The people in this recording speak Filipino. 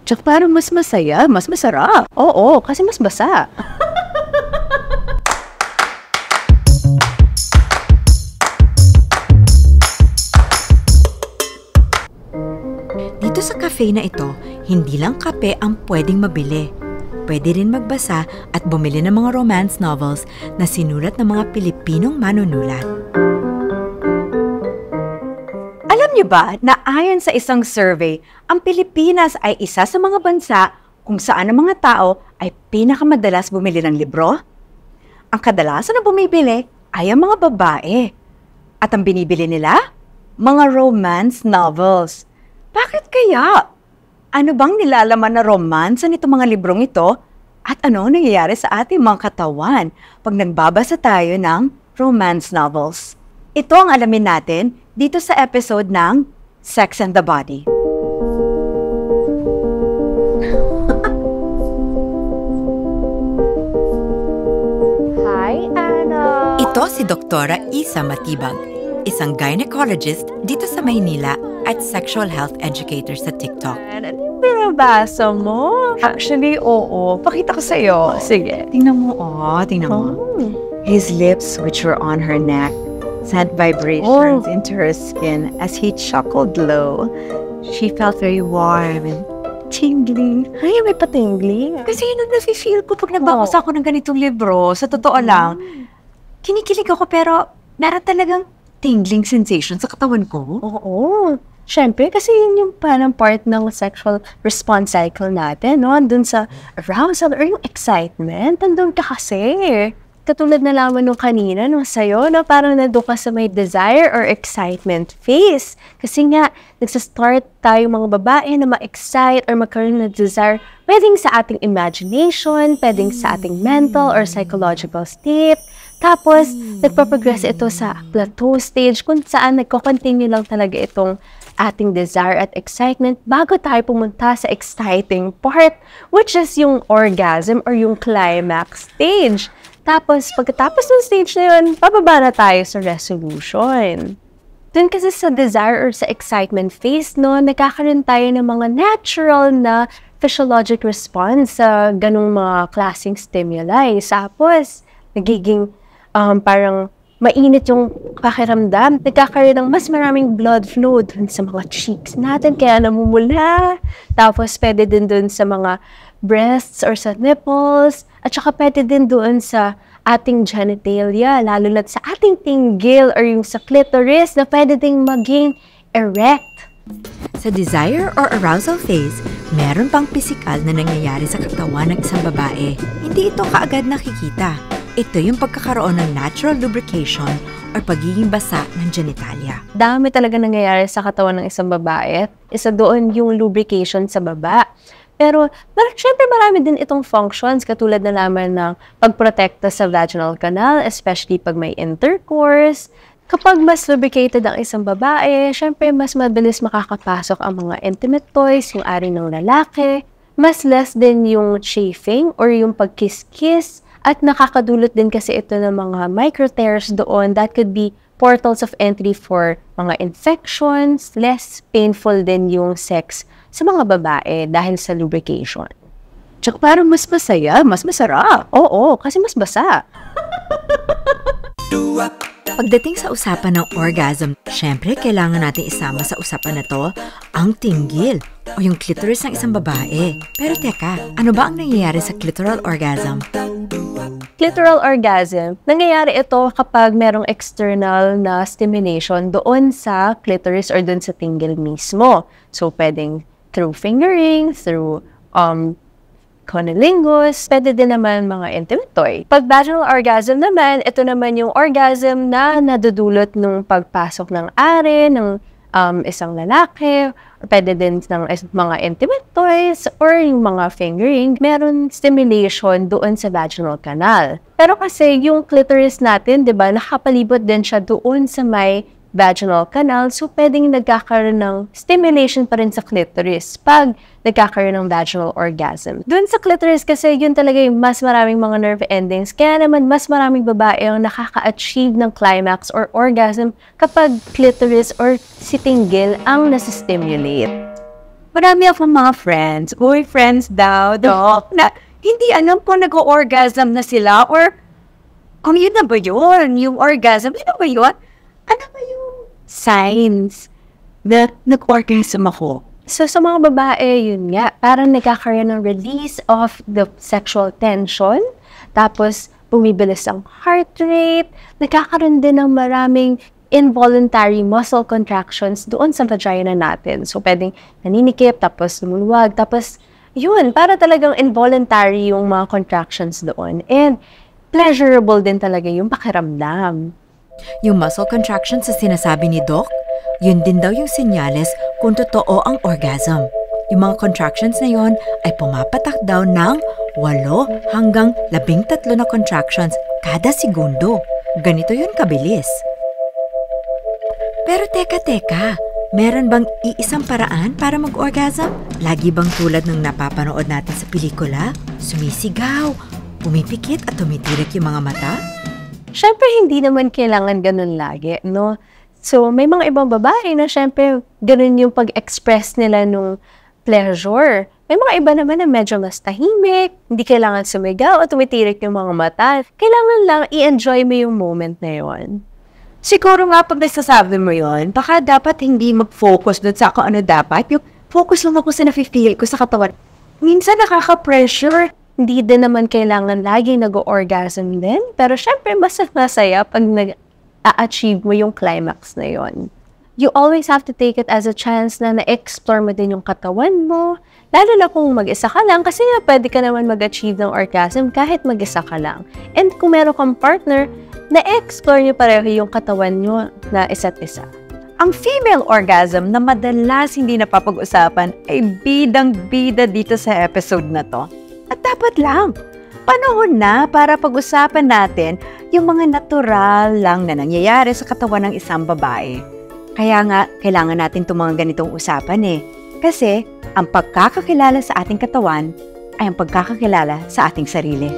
Tsaka parang mas masaya, mas masarap. Oo, kasi mas basa. Dito sa cafe na ito, hindi lang kape ang pwedeng mabili. Pwede rin magbasa at bumili ng mga romance novels na sinulat ng mga Pilipinong manunulat. Alam niyo ba na ayon sa isang survey, ang Pilipinas ay isa sa mga bansa kung saan ang mga tao ay pinakamadalas bumili ng libro? Ang kadalasan na bumibili ay ang mga babae. At ang binibili nila? Mga romance novels. Bakit kaya? Ano bang nilalaman na romansa nitong mga librong ito? At ano nangyayari sa ating mga katawan pag nagbabasa tayo ng romance novels? Ito ang alamin natin dito sa episode ng Sex and the Body. Hi, Anna! Ito si Doktora Isa Matibag, isang gynecologist dito sa Maynila at sexual health educator sa TikTok. Ano yung binabasa mo? Actually, oo. Pakita ko sa'yo. Sige. Tingnan mo, tingnan mo. His lips, which were on her neck, sent vibrations into her skin as he chuckled low. She felt very warm and tingling. Ay, may patingling. Kasi yun ang nafe-feel ko pag nagbabasa ako ng ganitong libro. Sa totoo lang, kinikilig ako pero meron talagang tingling sensation sa katawan ko. Oo. Siyempre, kasi yun yung parang part ng sexual response cycle natin, no? Andun sa arousal or yung excitement, andun ka kasi. Katulad na lamang nung kanina, nung sa'yo, no? Parang nandun ka sa may desire or excitement phase. Kasi nga, nagsastart tayo mga babae na ma-excite or magkaroon ng desire, pwedeng sa ating imagination, pwedeng sa ating mental or psychological state. Tapos, nagpaprogress ito sa plateau stage kung saan nagko-continue lang talaga itong ating desire at excitement bago tayo pumunta sa exciting part, which is yung orgasm or yung climax stage. Tapos, pagkatapos ng stage na yun, pababa na tayo sa resolution. Dun kasi sa desire or sa excitement phase, no, nagkakaroon tayo ng mga natural na physiologic response sa ganung mga klaseng stimuli. Tapos, nagiging parang mainit yung pakiramdam. Nagkakaroon ng mas maraming blood flow dun sa mga cheeks natin, kaya namumula. Tapos, pwede din dun sa mga breasts or sa nipples. At saka pwede din dun sa ating genitalia, lalo na sa ating tinggil or yung sa clitoris na pwede ding maging erect. Sa desire or arousal phase, meron pang pisikal na nangyayari sa katawan ng isang babae. Hindi ito kaagad nakikita. Ito yung pagkakaroon ng natural lubrication or pagiging basa ng genitalia. Dami talaga nangyayari sa katawan ng isang babae. Isa doon yung lubrication sa baba. Pero syempre marami din itong functions katulad na naman ng pagprotekta sa vaginal canal, especially pag may intercourse. Kapag mas lubricated ang isang babae, syempre mas mabilis makakapasok ang mga intimate toys, yung ari ng lalaki. Mas less din yung chafing or yung pagkiss-kiss. At nakakadulot din kasi ito ng mga micro-tears doon that could be portals of entry for mga infections. Less painful din yung sex sa mga babae dahil sa lubrication. Tsaka parang mas masaya, mas masarap. Oo, kasi mas basa. Pagdating sa usapan ng orgasm, syempre kailangan natin isama sa usapan na to ang tinggil o yung clitoris ng isang babae. Pero teka, ano ba ang nangyayari sa clitoral orgasm? Clitoral orgasm, nangyayari ito kapag merong external na stimulation doon sa clitoris or doon sa tinggil mismo. So, pwedeng through fingering, through cunnilingus, pwede din naman mga intimate toy. Pag vaginal orgasm naman, ito naman yung orgasm na nadudulot nung pagpasok ng are ng isang lalaki, or pwede din ng mga intimate toys, or yung mga fingering. Meron stimulation doon sa vaginal canal. Pero kasi yung clitoris natin, di ba, nakapalibot din siya doon sa may vaginal canal, so pwedeng nagkakaroon ng stimulation pa rin sa clitoris pag nagkakaroon ng vaginal orgasm. Doon sa clitoris kasi yun talaga yung mas maraming mga nerve endings, kaya naman mas maraming babae ang nakaka-achieve ng climax or orgasm kapag clitoris or si tinggil ang nasa-stimulate. Marami akong mga friends, friends daw, na hindi alam kung nag-orgasm na sila or kung yun na ba yun, yung orgasm, yun na ba yun? Ano ba yung signs na nag-orgasm ako? So, sa mga babae, yun nga, parang nagkakaroon ng release of the sexual tension, tapos bumibilis ang heart rate, nagkakaroon din ng maraming involuntary muscle contractions doon sa vagina natin. So, pwedeng naninikip, tapos lumuluwag, tapos yun, para talagang involuntary yung mga contractions doon. And pleasurable din talaga yung pakiramdam. Yung muscle contractions sa sinasabi ni Doc, yun din daw yung senyales kung totoo ang orgasm. Yung mga contractions na yon ay pumapatak daw ng 8 hanggang 13 na contractions kada segundo. Ganito yun kabilis. Pero teka, meron bang iisang paraan para mag-orgasm? Lagi bang tulad ng napapanood natin sa pelikula? Sumisigaw, pumipikit at tumitirik yung mga mata? Syempre, hindi naman kailangan ganun lagi, no? So, may mga ibang babae na syempre, ganun yung pag-express nila nung pleasure. May mga iba naman na medyo mas tahimik, hindi kailangan sumigaw o tumitirik yung mga mata. Kailangan lang i-enjoy mo yung moment na yon. Siguro nga pag nasasabi mo yun, baka dapat hindi mag-focus doon sa kung ano dapat. Yung focus lang ako sa nafe-feel ko sa katawan. Minsan nakaka-pressure. Hindi din naman kailangan lagi nag-orgasm din. Pero syempre, mas masaya pag nag-a-achieve mo yung climax na yon. You always have to take it as a chance na na-explore mo din yung katawan mo. Lalo na kung mag-isa ka lang, kasi nga pwede ka naman mag-achieve ng orgasm kahit mag-isa ka lang. And kung meron kang partner, na-explore nyo pareho yung katawan nyo na isa't isa. Ang female orgasm na madalas hindi napapag-usapan ay bidang-bida dito sa episode na to. At dapat lang, panahon na para pag-usapan natin yung mga natural lang na nangyayari sa katawan ng isang babae. Kaya nga, kailangan natin itong mga ganitong usapan eh. Kasi, ang pagkakakilala sa ating katawan ay ang pagkakakilala sa ating sarili.